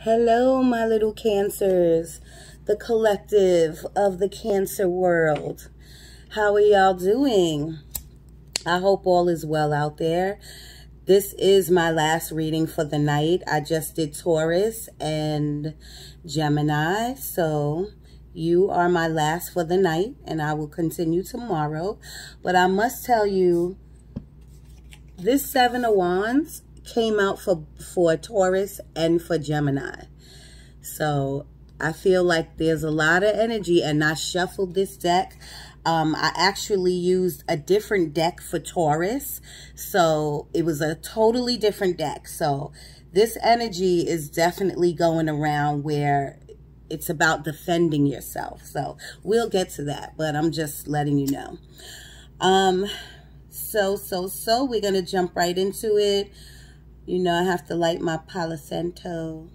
Hello, my little Cancers, the collective of the Cancer world. How are y'all doing? I hope all is well out there. This is my last reading for the night. I just did Taurus and Gemini, so you are my last for the night, and I will continue tomorrow. But I must tell you, this Seven of Wands came out for Taurus and for Gemini. So I feel like there's a lot of energy, and I shuffled this deck. I actually used a different deck for Taurus, so it was a totally different deck. So this energy is definitely going around where it's about defending yourself. So we'll get to that, but I'm just letting you know. So we're going to jump right into it. You know, I have to light my Palo Santo.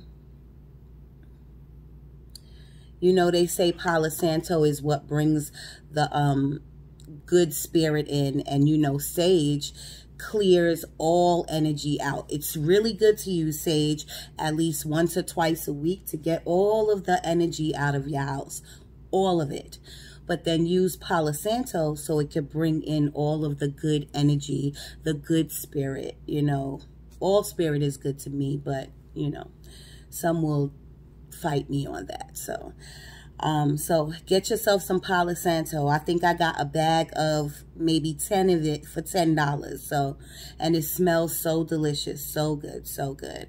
You know, they say Palo Santo is what brings the good spirit in. And, you know, sage clears all energy out. It's really good to use sage at least once or twice a week to get all of the energy out of your house. All of it. But then use Palo Santo so it can bring in all of the good energy, the good spirit, you know. All spirit is good to me, but, you know, some will fight me on that. So get yourself some Palo Santo. I think I got a bag of maybe 10 of it for $10. So, and it smells so delicious. So good, so good.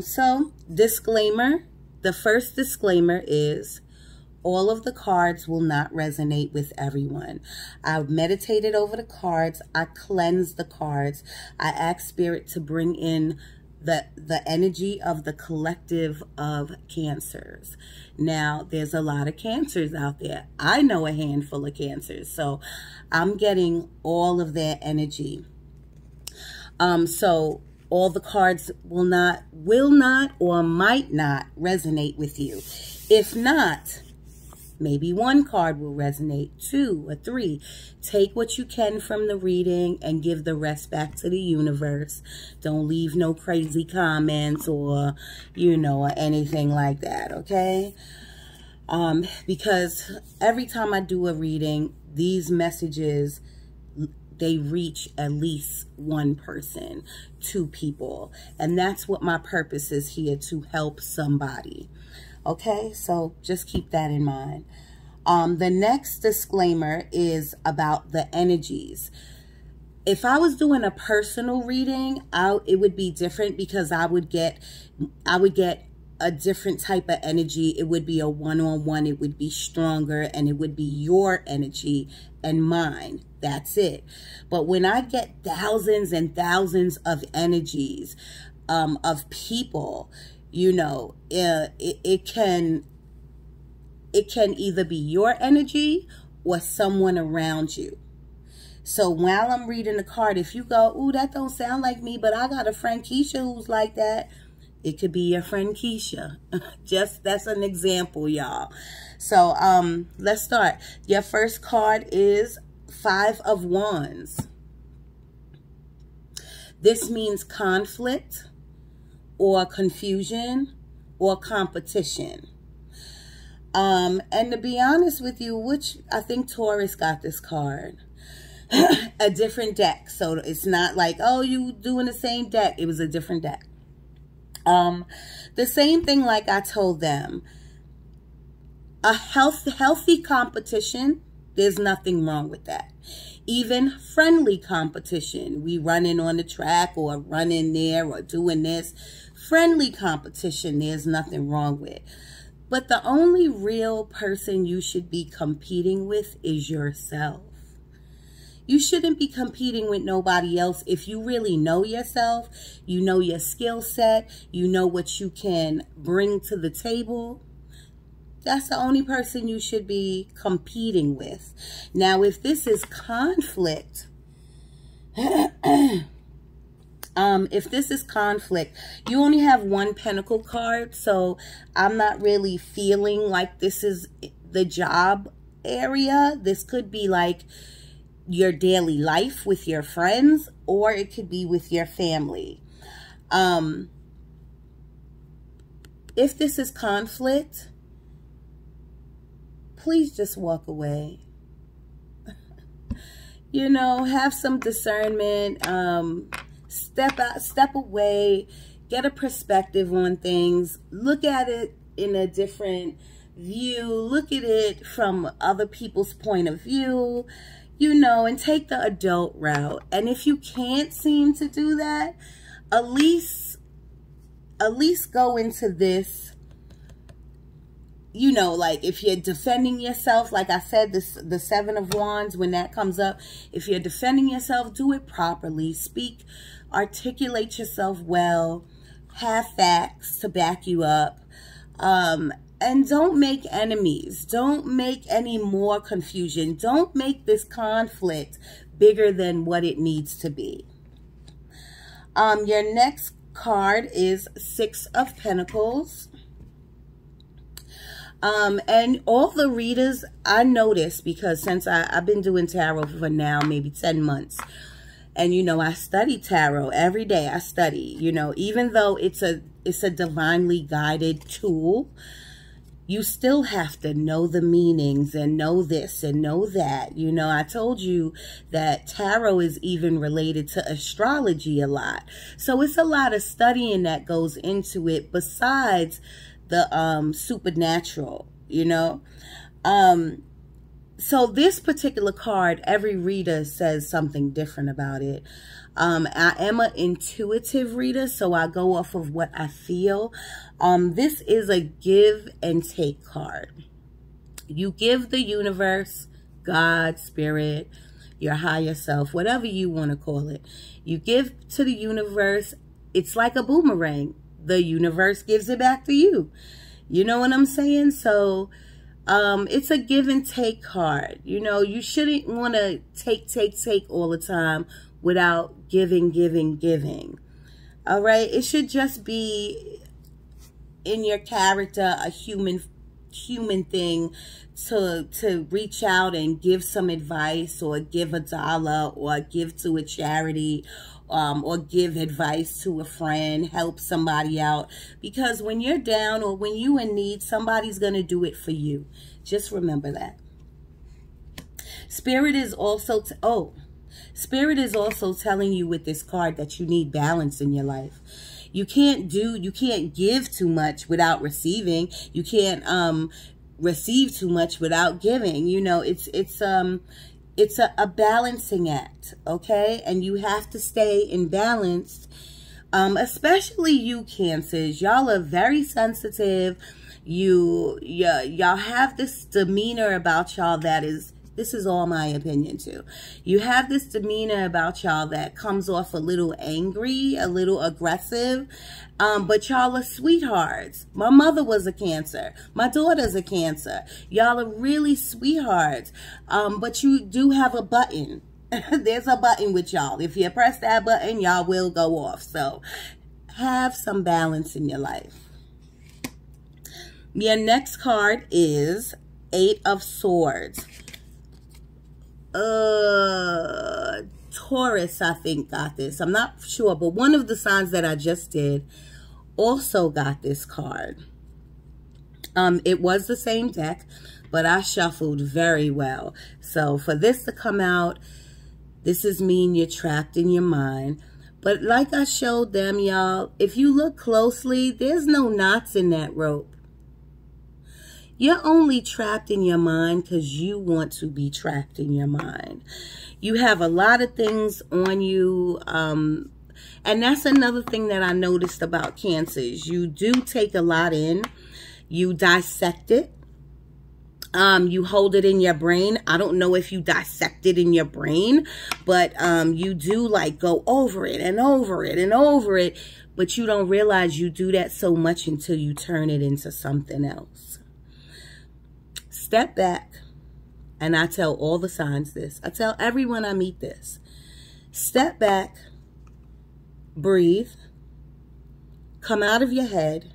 So disclaimer, the first disclaimer is all of the cards will not resonate with everyone. I've meditated over the cards. I cleansed the cards. I asked Spirit to bring in the energy of the collective of Cancers. Now, there's a lot of Cancers out there. I know a handful of Cancers, so I'm getting all of their energy. So all the cards will not or might not resonate with you. If not, maybe one card will resonate, 2 or 3. Take what you can from the reading and give the rest back to the universe. Don't leave no crazy comments or, you know, or anything like that, okay? Because every time I do a reading, these messages, they reach at least one person, 2 people. And that's what my purpose is here, to help somebody. Okay, so just keep that in mind. The next disclaimer is about the energies. If I was doing a personal reading, it would be different, because I would get a different type of energy. It would be a one-on-one. It would be stronger, and it would be your energy and mine. That's it. But when I get thousands and thousands of energies of people, you know, it can either be your energy or someone around you. So while I'm reading the card, if you go, ooh, that don't sound like me, but I got a friend Keisha who's like that, it could be your friend Keisha. That's an example, y'all. So let's start. Your first card is 5 of Wands. This means conflict, or confusion, or competition. And to be honest with you, which I think Taurus got this card, a different deck. So it's not like, oh, you doing the same deck. It was a different deck. The same thing, like I told them, a healthy competition, there's nothing wrong with that. Even friendly competition, we running on the track or running there or doing this. Friendly competition, there's nothing wrong with. But the only real person you should be competing with is yourself. You shouldn't be competing with nobody else. If you really know yourself, you know your skill set, you know what you can bring to the table, that's the only person you should be competing with. Now, if this is conflict, if this is conflict, you only have 1 Pentacle card, so I'm not really feeling like this is the job area. This could be like your daily life with your friends, or it could be with your family. if this is conflict, please just walk away. You know, have some discernment, step away, get a perspective on things, look at it in a different view, look at it from other people's point of view, you know, and take the adult route. And if you can't seem to do that, at least go into this, you know, like if you're defending yourself, like I said, the Seven of Wands, when that comes up, if you're defending yourself, do it properly. Speak, articulate yourself well, have facts to back you up, and don't make enemies. Don't make any more confusion. Don't make this conflict bigger than what it needs to be. Your next card is Six of Pentacles. And all the readers, I noticed, because since I've been doing tarot for now maybe 10 months, and you know, I study tarot every day. I study, you know, even though it's a divinely guided tool, you still have to know the meanings and know this and know that. You know, I told you that tarot is even related to astrology a lot. So it's a lot of studying that goes into it besides the supernatural, you know. So this particular card, every reader says something different about it. I am an intuitive reader, so I go off of what I feel. This is a give and take card. You give the universe, God, spirit, your higher self, whatever you want to call it. You give to the universe. It's like a boomerang. The universe gives it back to you. You know what I'm saying? So it's a give and take card. You know, you shouldn't want to take all the time without giving. All right? It should just be in your character, a human thing to reach out and give some advice, or give $1, or give to a charity, or give advice to a friend, help somebody out. Because when you're down or when you're in need, somebody's going to do it for you. Just remember that. Spirit is also telling you with this card that you need balance in your life. You can't give too much without receiving. You can't receive too much without giving. You know, it's a balancing act, okay? And you have to stay in balance, especially you Cancers. Y'all are very sensitive. Y'all have this demeanor about y'all that is, this is all my opinion too. You have this demeanor about y'all that comes off a little angry, a little aggressive, but y'all are sweethearts. My mother was a Cancer. My daughter's a Cancer. Y'all are really sweethearts, but you do have a button. There's a button with y'all. If you press that button, y'all will go off. So have some balance in your life. Your next card is Eight of Swords. Taurus, I think, got this. I'm not sure, but one of the signs that I just did also got this card. It was the same deck, but I shuffled very well. So for this to come out, this is mean you're trapped in your mind. But like I showed them, y'all, if you look closely, there's no knots in that rope. You're only trapped in your mind because you want to be trapped in your mind. You have a lot of things on you. And that's another thing that I noticed about Cancers. You do take a lot in. You dissect it. You hold it in your brain. I don't know if you dissect it in your brain, but you do like go over it and over it and over it. But you don't realize you do that so much until you turn it into something else. Step back, and I tell all the signs this. I tell everyone I meet this. Step back, breathe, come out of your head,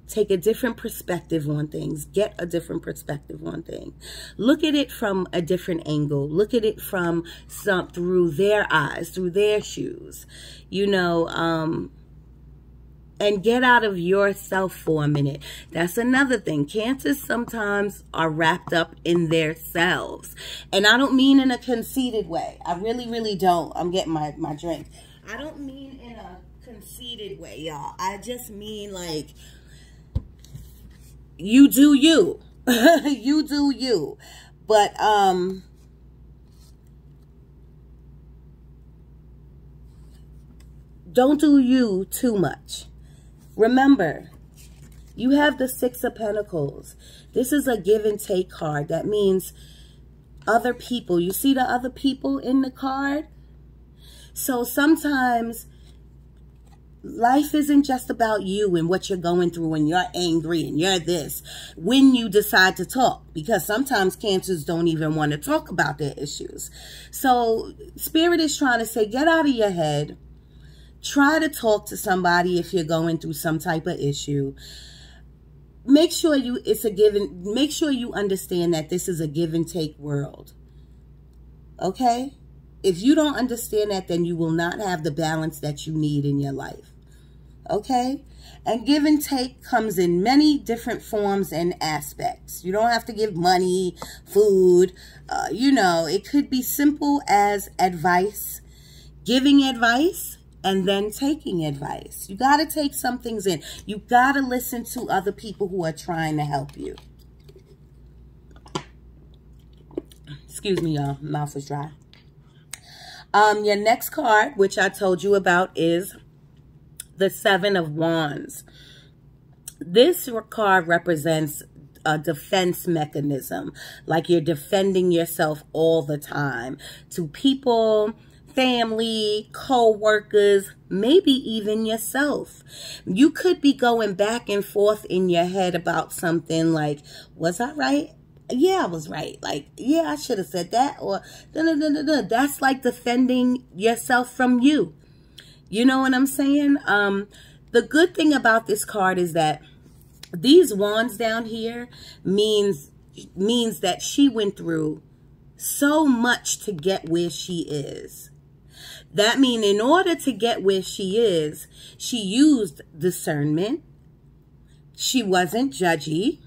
take a different perspective on things. Get a different perspective on things. Look at it from a different angle. Look at it from through their eyes, through their shoes. You know, and get out of yourself for a minute. That's another thing. Cancers sometimes are wrapped up in their selves. And I don't mean in a conceited way. I really, really don't. I'm getting my drink. I don't mean in a conceited way, y'all. I just mean like, you do you. You do you. But, don't do you too much. Remember, you have the Six of Pentacles. This is a give and take card. That means other people. You see the other people in the card? So sometimes life isn't just about you and what you're going through and you're angry and you're this when you decide to talk, because sometimes cancers don't even want to talk about their issues. So Spirit is trying to say, get out of your head. Try to talk to somebody if you're going through some type of issue. Make sure make sure you understand that this is a give and take world. Okay? If you don't understand that, then you will not have the balance that you need in your life. Okay? And give and take comes in many different forms and aspects. You don't have to give money, food. You know, it could be simple as advice, giving advice, and then taking advice. You got to take some things in. You got to listen to other people who are trying to help you. Excuse me, y'all. Mouth is dry. Your next card, which I told you about, is the Seven of Wands. This card represents a defense mechanism, like you're defending yourself all the time to people, family, co-workers, maybe even yourself. You could be going back and forth in your head about something like, was I right? Yeah, I was right. Like, yeah, I should have said that. Or, that's like defending yourself from you. You know what I'm saying? The good thing about this card is that these wands down here means that she went through so much to get where she is. That means in order to get where she is, she used discernment. She wasn't judgy.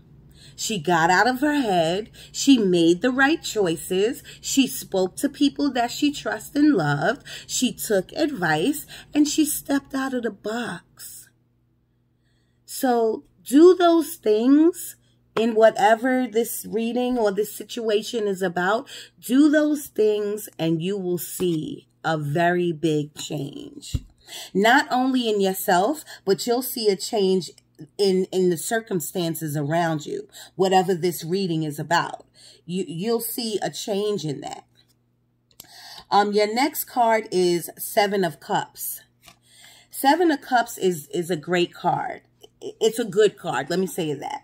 She got out of her head. She made the right choices. She spoke to people that she trusted and loved. She took advice and she stepped out of the box. So do those things in whatever this reading or this situation is about. Do those things and you will see a very big change. Not only in yourself, but you'll see a change in the circumstances around you. Whatever this reading is about, you'll see a change in that. Your next card is Seven of Cups. Seven of Cups is a great card. It's a good card. Let me say that.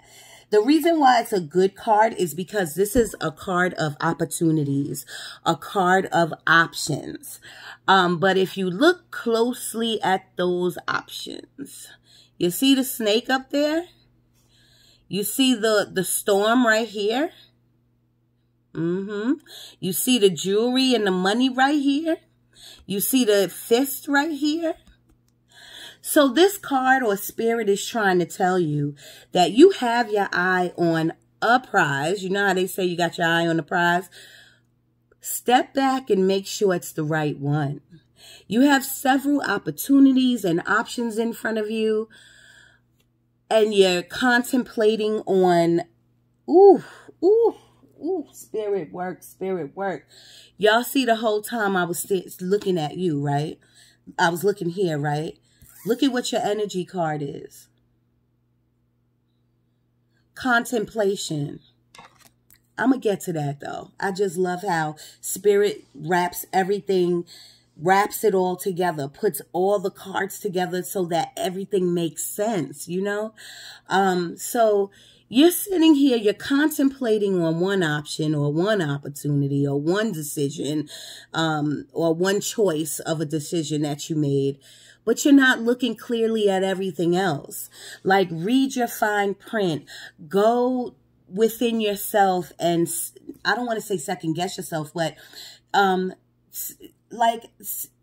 The reason why it's a good card is because this is a card of opportunities, a card of options. But if you look closely at those options, you see the snake up there? You see the storm right here? You see the jewelry and the money right here? You see the fist right here? So this card or spirit is trying to tell you that you have your eye on a prize. You know how they say you got your eye on the prize? Step back and make sure it's the right one. You have several opportunities and options in front of you. And you're contemplating on, spirit work, spirit work. Y'all see the whole time I was looking at you, right? I was looking here, right? Look at what your energy card is. Contemplation. I'm going to get to that, though. I just love how spirit wraps everything, wraps it all together, puts all the cards together so that everything makes sense, you know? So you're sitting here, you're contemplating on one option or one opportunity or one decision or one choice of a decision that you made. But you're not looking clearly at everything else. Like, read your fine print. Go within yourself and, I don't want to say second guess yourself, but like,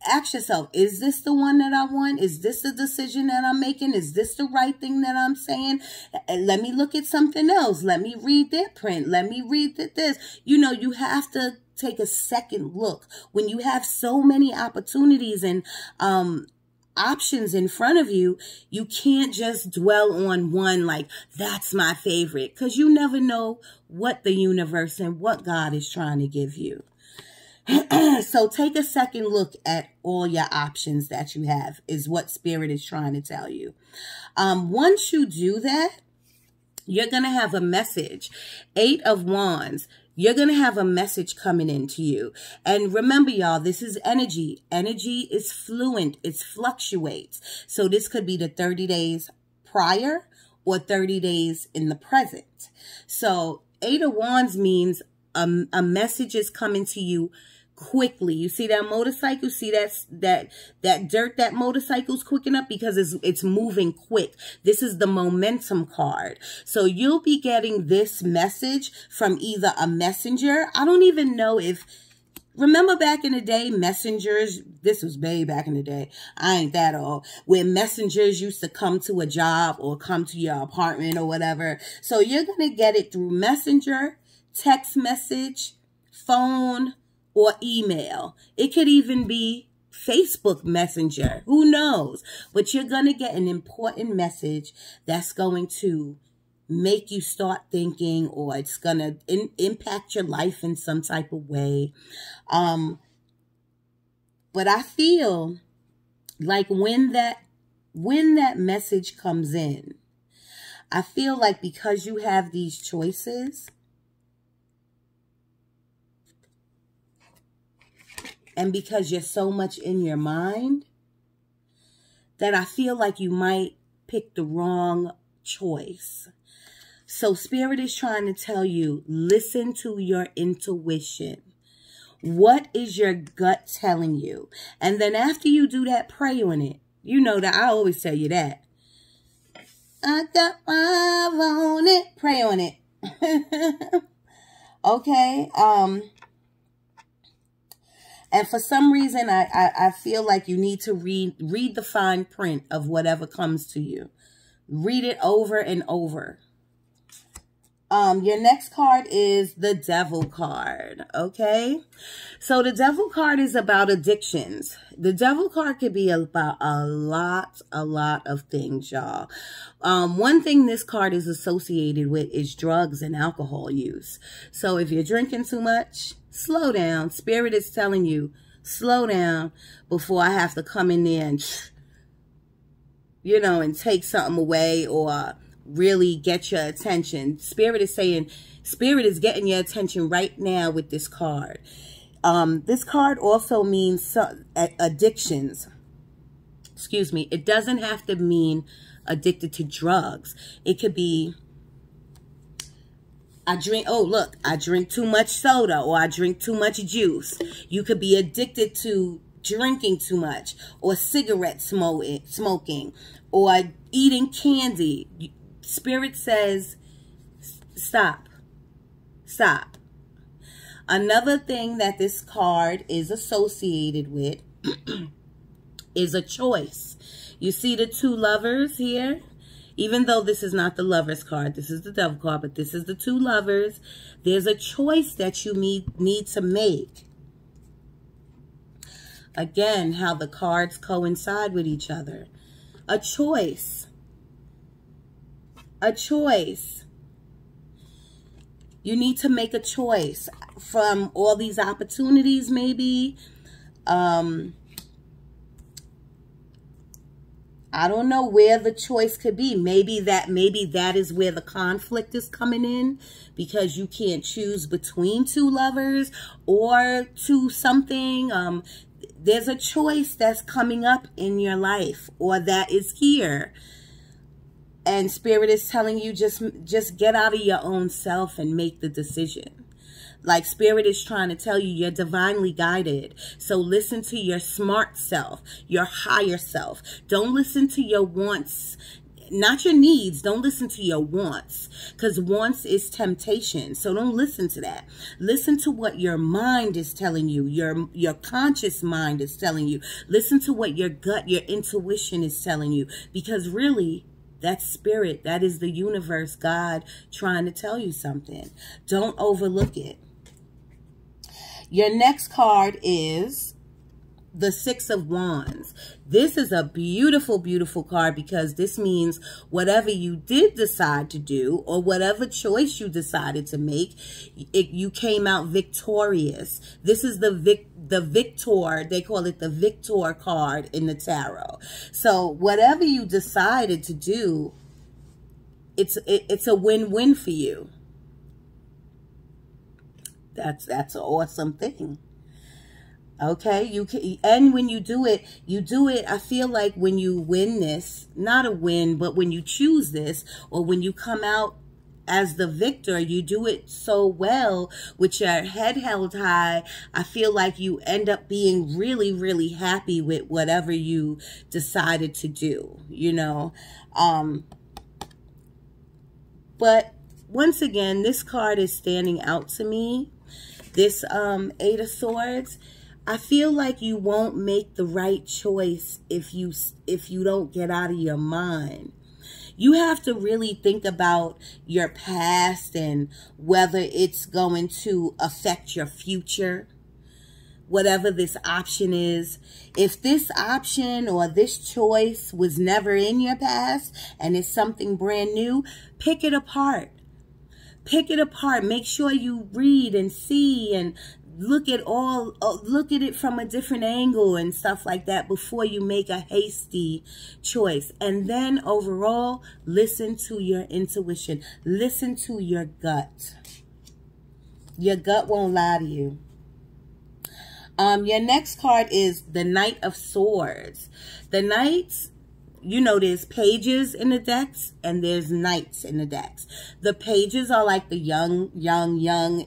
ask yourself, is this the one that I want? Is this the decision that I'm making? Is this the right thing that I'm saying? Let me look at something else. Let me read that print. Let me read this. You know, you have to take a second look. When you have so many opportunities and options in front of you, you can't just dwell on one, like, that's my favorite, because you never know what the universe and what God is trying to give you. So take a second look at all your options that you have, is what Spirit is trying to tell you. Once you do that, you're going to have a message. 8 of Wands. You're going to have a message coming into you. And remember, y'all, this is energy. Energy is fluent. It fluctuates. So this could be the 30 days prior or 30 days in the present. So 8 of Wands means a message is coming to you quickly. You see that motorcycle? See that dirt that motorcycle's quick enough because it's moving quick. This is the momentum card. So you'll be getting this message from either a messenger. I don't even know if, remember back in the day, messengers, this was way back in the day, I ain't that old, where messengers used to come to a job or come to your apartment or whatever. So you're going to get it through messenger, text message, phone, or email. It could even be Facebook Messenger. Who knows? But you're going to get an important message that's going to make you start thinking, or it's going to impact your life in some type of way. But I feel like when that message comes in, I feel like because you have these choices, and because you're so much in your mind, that I feel like you might pick the wrong choice. So Spirit is trying to tell you, listen to your intuition. What is your gut telling you? And then after you do that, pray on it. You know that I always tell you that. I got my on it. Pray on it. Okay. And for some reason, I feel like you need to read the fine print of whatever comes to you. Read it over and over. Your next card is the Devil card, okay? So the Devil card is about addictions. The Devil card could be about a lot of things, y'all. One thing this card is associated with is drugs and alcohol use. So if you're drinking too much, slow down. Spirit is telling you, slow down before I have to come in there and, you know, and take something away or really get your attention. Spirit is saying, Spirit is getting your attention right now with this card. This card also means addictions. Excuse me. It doesn't have to mean addicted to drugs. It could be, I drink too much soda, or I drink too much juice. You could be addicted to drinking too much, or cigarette smoking, or eating candy. Spirit says, stop. Stop. Another thing that this card is associated with is a choice. You see the 2 lovers here? Even though this is not the Lovers card, this is the Devil card, but this is the 2 lovers. There's a choice that you need to make. Again, how the cards coincide with each other. A choice. A choice. You need to make a choice from all these opportunities, maybe. I don't know where the choice could be. Maybe that is where the conflict is coming in, because you can't choose between 2 lovers or to something. There's a choice that's coming up in your life, or that is here. And Spirit is telling you, just get out of your own self and make the decision. Like Spirit is trying to tell you, you're divinely guided. So listen to your smart self, your higher self. Don't listen to your wants not your needs. Don't listen to your wants, because wants is temptation. So don't listen to that. Listen to what your mind is telling you. Your conscious mind is telling you. Listen to what your gut, your intuition is telling you, because really, that's spirit. That is the universe, God trying to tell you something. Don't overlook it. Your next card is the Six of Wands. This is a beautiful, beautiful card, because this means whatever you did decide to do, or whatever choice you decided to make, you came out victorious. This is the victor. They call it the victor card in the tarot. So whatever you decided to do, it's a win-win for you. That's an awesome thing. Okay, you can, and when you do it, I feel like when you win this, not a win, but when you choose this, or when you come out as the victor, you do it so well with your head held high. I feel like you end up being really, really happy with whatever you decided to do, you know. But once again, this card is standing out to me. This Eight of Swords. I feel like you won't make the right choice if you don't get out of your mind. You have to really think about your past and whether it's going to affect your future. Whatever this option is. If this option or this choice was never in your past and it's something brand new, pick it apart. Pick it apart. Make sure you read and see and look at it from a different angle and stuff like that before you make a hasty choice. And then overall, listen to your intuition. Listen to your gut. Your gut won't lie to you. Your next card is the Knight of Swords. The Knights, you know, there's pages in the decks and there's knights in the decks. The pages are like the young,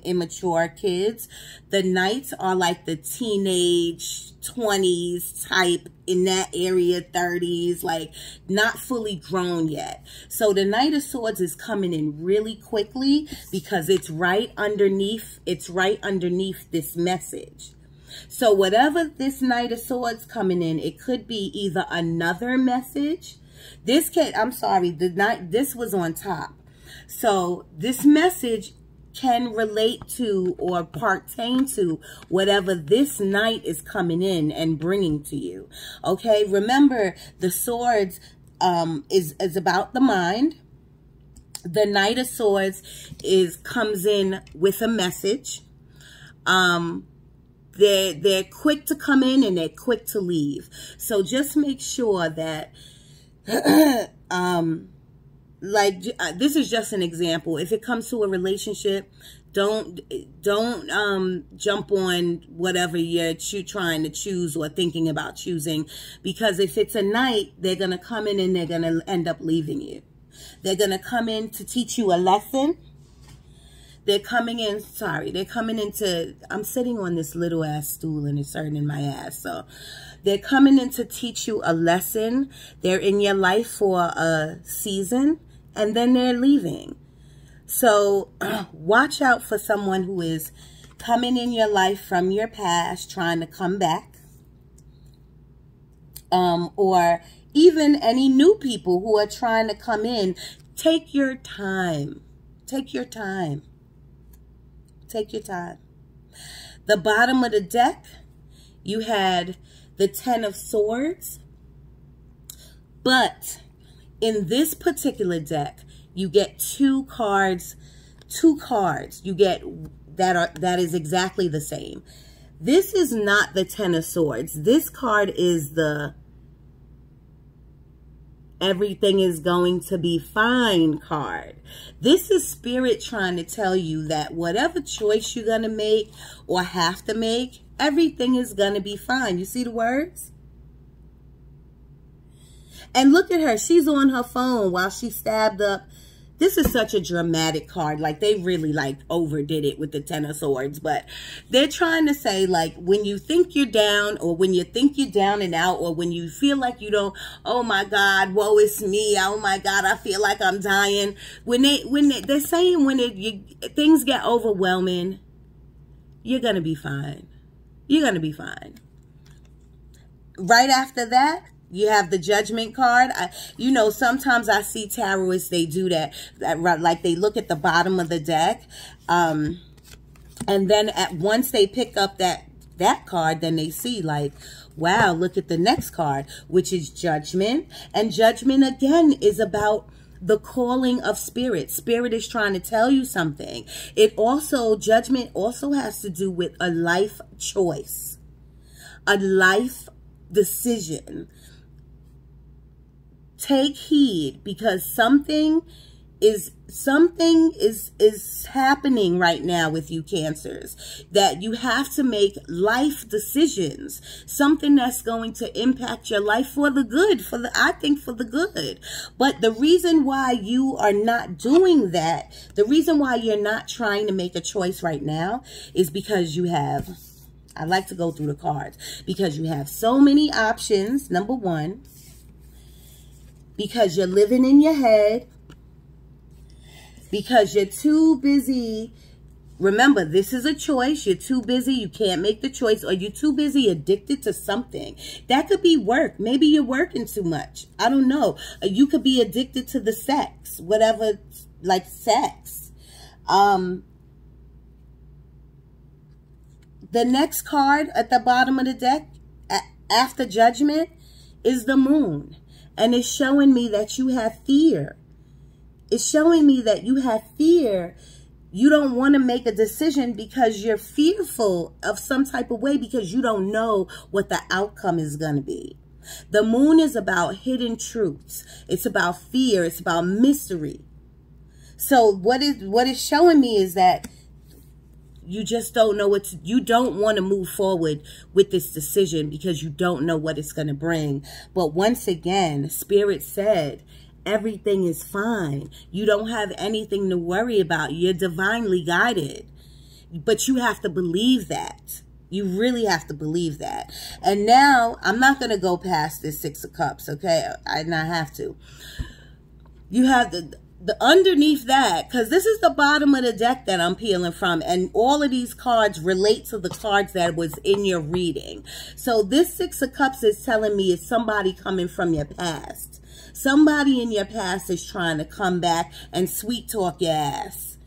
immature kids. The knights are like the teenage 20s type, in that area, 30s, like not fully grown yet. So the Knight of Swords is coming in really quickly because it's right underneath this message. So whatever this Knight of Swords coming in, it could be either another message. This was on top. So this message can relate to or pertain to whatever this knight is coming in and bringing to you. Okay, remember the swords is about the mind. The Knight of Swords comes in with a message. They're quick to come in and they're quick to leave. So just make sure that, this is just an example. If it comes to a relationship, don't jump on whatever you're trying to choose or thinking about choosing, because if it's a knight, they're gonna come in and they're gonna end up leaving you. They're gonna come in to teach you a lesson. They're coming in to, I'm sitting on this little ass stool and it's hurting my ass. So they're coming in to teach you a lesson. They're in your life for a season and then they're leaving. So watch out for someone who is coming in your life from your past, trying to come back. Or even any new people who are trying to come in. Take your time. Take your time. Take your time. The bottom of the deck, you had the Ten of Swords. But in this particular deck, you get two cards you get that is exactly the same. This is not the Ten of Swords. This card is the everything is going to be fine card. This is spirit trying to tell you that whatever choice you're going to make or have to make, everything is going to be fine. You see the words? And look at her. She's on her phone while she stabbed up This is such a dramatic card. Like, they really, like, overdid it with the Ten of Swords. But they're trying to say, like, when you think you're down, or when you think you're down and out, or when you feel like you don't, oh my God, woe is me, oh my God, I feel like I'm dying. They're saying when things get overwhelming, you're going to be fine. You're going to be fine. Right after that, you have the Judgment card. You know, sometimes I see tarotists, they do that, like they look at the bottom of the deck. And then once they pick up that card, then they see like, wow, look at the next card, which is Judgment. And Judgment, again, is about the calling of Spirit. Spirit is trying to tell you something. Judgment also has to do with a life choice, a life decision. Take heed, because something is happening right now with you, Cancers, that you have to make life decisions, something that's going to impact your life for the good, I think for the good. But the reason why you are not doing that, the reason why you're not trying to make a choice right now, is because you have, I like to go through the cards, because you have so many options, number one, because you're living in your head, because you're too busy. Remember, this is a choice. You're too busy. You can't make the choice, or you're too busy addicted to something. That could be work. Maybe you're working too much. I don't know. You could be addicted to the sex, whatever, like sex. The next card at the bottom of the deck, after Judgment, is the Moon. And it's showing me that you have fear. It's showing me that you have fear. You don't want to make a decision because you're fearful of some type of way, because you don't know what the outcome is going to be. The Moon is about hidden truths. It's about fear. It's about mystery. So what is showing me is that you just don't know you don't want to move forward with this decision because you don't know what it's going to bring. But once again, Spirit said, everything is fine. You don't have anything to worry about. You're divinely guided. But you have to believe that. You really have to believe that. And now, I'm not going to go past this Six of Cups, okay? I not have to. You have the underneath that, because this is the bottom of the deck that I'm peeling from, and all of these cards relate to the cards that was in your reading. So this Six of Cups is telling me it's somebody coming from your past. Somebody in your past is trying to come back and sweet talk your ass.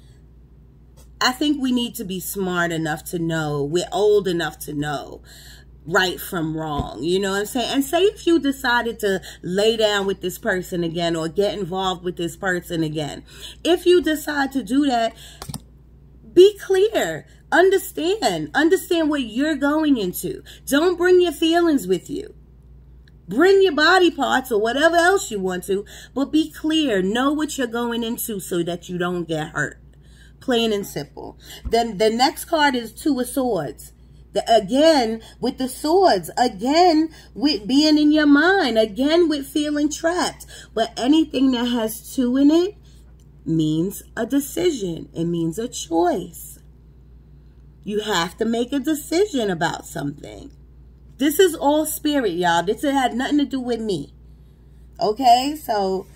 I think we need to be smart enough to know, we're old enough to know right from wrong, you know what I'm saying? And say if you decided to lay down with this person again, or get involved with this person again, if you decide to do that, be clear, understand what you're going into. Don't bring your feelings with you. Bring your body parts or whatever else you want to, but be clear, know what you're going into so that you don't get hurt. Plain and simple. Then the next card is Two of Swords. Again, with the swords, again, with being in your mind, again, with feeling trapped. But anything that has two in it means a decision. It means a choice. You have to make a decision about something. This is all Spirit, y'all. This had nothing to do with me. Okay, so...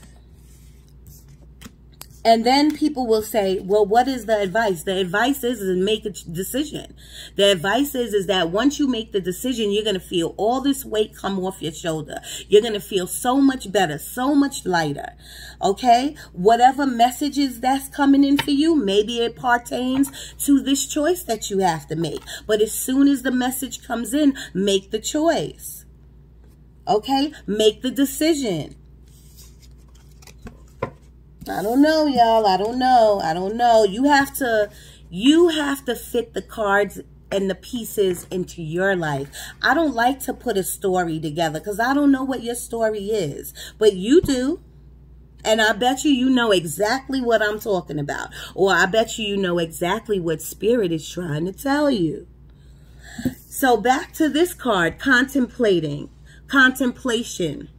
And then people will say, well, what is the advice? The advice is to make a decision. The advice is that once you make the decision, you're going to feel all this weight come off your shoulder. You're going to feel so much better, so much lighter. Okay? Whatever messages that's coming in for you, maybe it pertains to this choice that you have to make. But as soon as the message comes in, make the choice. Okay? Make the decision. I don't know, y'all. I don't know. You have to fit the cards and the pieces into your life. I don't like to put a story together because I don't know what your story is. But you do. And I bet you know exactly what I'm talking about. Or I bet you know exactly what Spirit is trying to tell you. So back to this card, contemplating. Contemplation.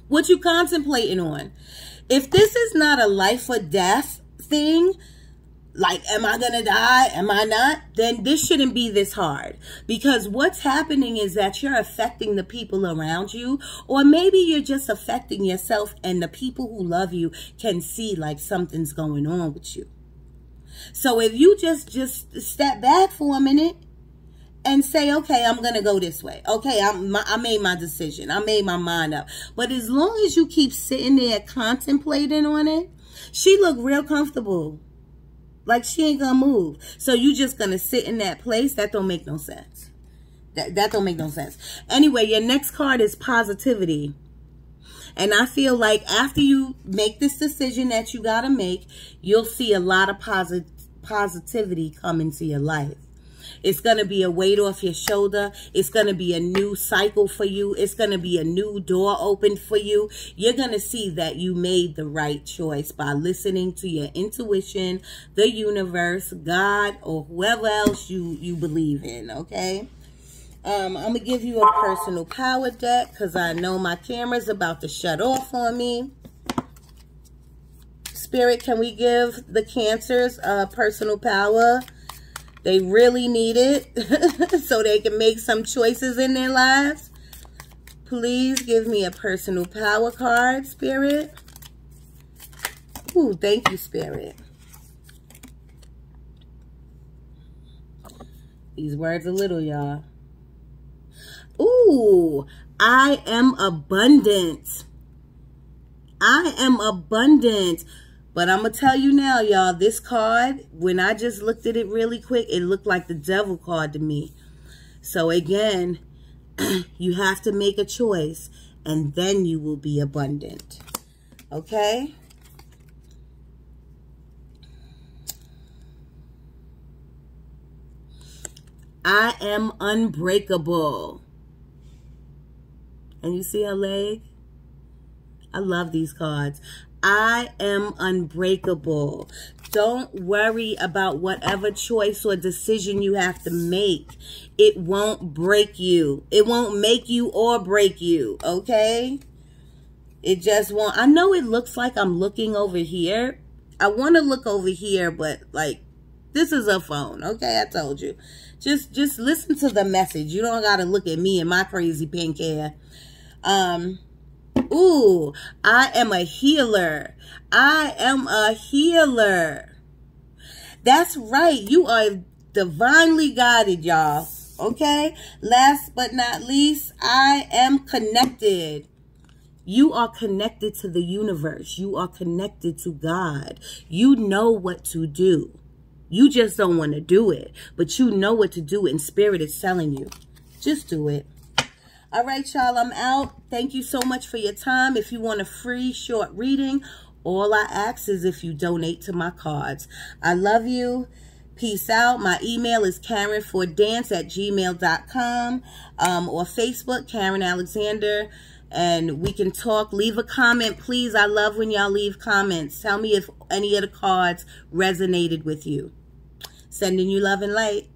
What you contemplating on? If this is not a life or death thing, like, am I going to die? Am I not? Then this shouldn't be this hard. Because what's happening is that you're affecting the people around you. Or maybe you're just affecting yourself, and the people who love you can see like something's going on with you. So if you just step back for a minute and say, okay, I'm going to go this way. Okay, I made my decision. I made my mind up. But as long as you keep sitting there contemplating on it, she looked real comfortable. Like she ain't gonna move. So you just gonna sit in that place? That don't make no sense. That don't make no sense. Anyway, your next card is positivity. And I feel like after you make this decision that you gotta make, you'll see a lot of positivity come into your life. It's going to be a weight off your shoulder. It's going to be a new cycle for you. It's going to be a new door opened for you. You're going to see that you made the right choice by listening to your intuition, the universe, God, or whoever else you believe in, okay? I'm going to give you a personal power deck because I know my camera's about to shut off on me. Spirit, can we give the Cancers personal power? They really need it so they can make some choices in their lives. Please give me a personal power card, Spirit. Ooh, thank you, Spirit. These words are little, y'all. Ooh, I am abundant. I am abundant. But I'm going to tell you now, y'all, this card, when I just looked at it really quick, it looked like the devil card to me. So again, you have to make a choice, and then you will be abundant. Okay? I am unbreakable. And you see her leg? I love these cards. I am unbreakable. Don't worry about whatever choice or decision you have to make. It won't break you. It won't make you or break you, okay? It just won't. I know it looks like I'm looking over here. I want to look over here, but like, this is a phone, okay? I told you. Just listen to the message. You don't got to look at me and my crazy pink hair. Ooh, I am a healer. I am a healer. That's right. You are divinely guided, y'all. Okay? Last but not least, I am connected. You are connected to the universe. You are connected to God. You know what to do. You just don't want to do it. But you know what to do, and Spirit is telling you. Just do it. All right, y'all, I'm out. Thank you so much for your time. If you want a free short reading, all I ask is if you donate to my cards. I love you. Peace out. My email is KarenForDance@gmail.com or Facebook, Karen Alexander. And we can talk. Leave a comment, please. I love when y'all leave comments. Tell me if any of the cards resonated with you. Sending you love and light.